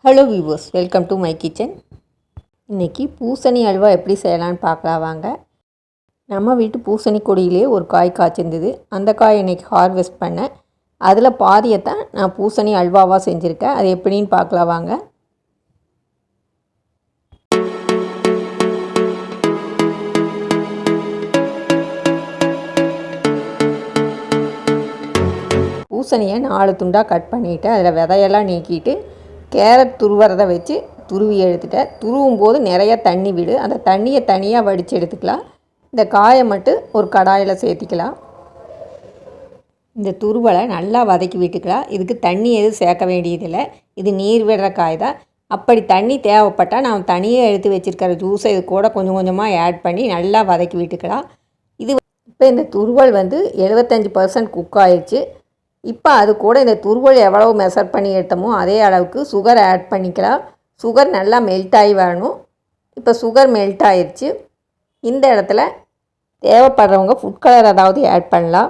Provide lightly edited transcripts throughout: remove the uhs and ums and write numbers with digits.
Hello viewers, welcome to my kitchen. இன்றைக்கி பூசணி அல்வா எப்படி செய்யலான்னு பார்க்கலாம் வாங்க. நம்ம வீட்டு பூசணி கொடியிலே ஒரு காய் காய்ச்சிருந்தது. அந்த காய் இன்றைக்கி ஹார்வெஸ்ட் பண்ணேன். அதில் பாதியத்தான் நான் பூசணி அல்வாவாக செஞ்சுருக்கேன். அது எப்படின்னு பார்க்கலாம் வாங்க. பூசணியை 4 துண்டாக கட் பண்ணிவிட்டு அதில் விதையெல்லாம் நீக்கிட்டு கேரட் துருவறதை வச்சு துருவி எடுத்துட்டேன். துருவும் போது நிறைய தண்ணி விடு. அந்த தண்ணியை தனியாக வடித்து எடுத்துக்கலாம். இந்த காயை மட்டும் ஒரு கடாயில் சேர்த்திக்கலாம். இந்த துருவலை நல்லா வதக்கி விட்டுக்கலாம். இதுக்கு தண்ணி எதுவும் சேர்க்க வேண்டியதில்லை. இது நீர் விடுற காய் தான். அப்படி தண்ணி தேவைப்பட்டால் நான் தனியாக எடுத்து வச்சுருக்கிற ஜூஸை இது கூட கொஞ்சம் கொஞ்சமாக ஆட் பண்ணி நல்லா வதக்கி விட்டுக்கலாம். இது இப்போ இந்த துருவல் 75% குக் ஆயிடுச்சு. இப்போ அது கூட இந்த துருவல் எவ்வளவு மெஷர் பண்ணி எடுத்தோமோ அதே அளவுக்கு சுகர் ஆட் பண்ணிக்கலாம். சுகர் நல்லா மெல்ட் ஆகி வரணும். இப்போ சுகர் மெல்ட் ஆயிடுச்சு. இந்த இடத்துல தேவைப்படுறவங்க ஃபுட் கலர் ஏதாவது ஆட் பண்ணலாம்.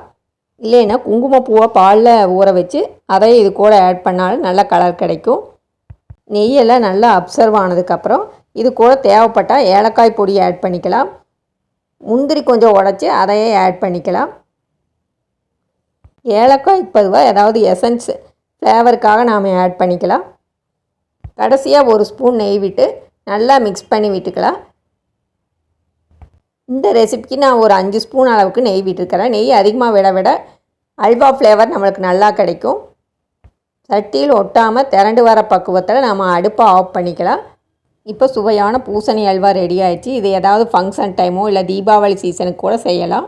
இல்லைன்னா குங்குமப்பூவை பாலில் ஊற வச்சு அதை இது கூட ஆட் பண்ணாலும் நல்ல கலர் கிடைக்கும். நெய்யெல்லாம் நல்லா அப்சர்வ் ஆனதுக்கப்புறம் இது கூட தேவைப்பட்டால் ஏலக்காய் பொடி ஆட் பண்ணிக்கலாம். முந்திரி கொஞ்சம் உடச்சி அதையே ஆட் பண்ணிக்கலாம். ஏலக்காய் பதிவாக ஏதாவது எசன்ஸ் ஃப்ளேவருக்காக நாம் ஆட் பண்ணிக்கலாம். கடைசியாக ஒரு ஸ்பூன் நெய் விட்டு நல்லா மிக்ஸ் பண்ணி விட்டுக்கலாம். இந்த ரெசிபிக்கு நான் ஒரு 5 ஸ்பூன் அளவுக்கு நெய் விட்டுருக்கிறேன். நெய் அதிகமாக விட விட அல்வா ஃப்ளேவர் நம்மளுக்கு நல்லா கிடைக்கும். சட்டியில் ஒட்டாமல் திரண்டு வர பக்குவத்தில் நம்ம அடுப்பை ஆஃப் பண்ணிக்கலாம். இப்போ சுவையான பூசணி அல்வா ரெடி ஆகிடுச்சு. இது ஏதாவது ஃபங்க்ஷன் டைமோ இல்லை தீபாவளி சீசனுக்கு கூட செய்யலாம்.